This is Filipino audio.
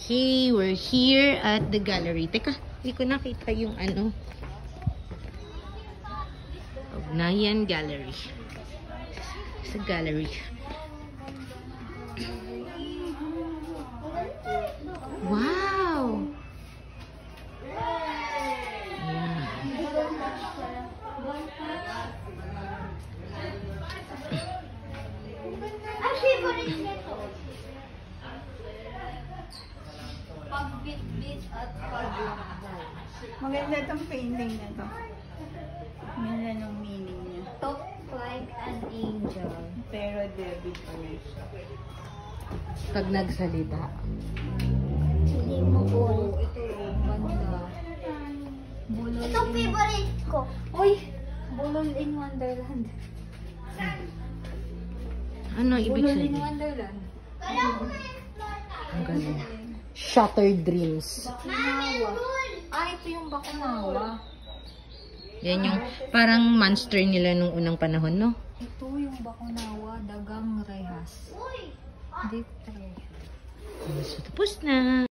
Okay, we're here at the gallery. Teka, hindi ko nakita yung ano. Ugnayan Gallery. Sa gallery. Wow! Ayan. Ang favorite nito. Pag-bit-bit at pag-lakbay. Maganda itong painting na to. Maganda ng meaning niya. Talk like an angel. Pero David pa rin siya. Pag nagsalita. Hindi mo po. Ito Banda. Bulol Ito favorite ko. Uy! Bulol in Wonderland. Ano ibig Bulol in sabihin? Wonderland. Ang galing. Shattered Dreams. Bakunawa. Ito yung Bakunawa. Yan yung parang monster nila nung unang panahon, no? Ito yung Bakunawa, dagang rehas. Dito. So, tapos na.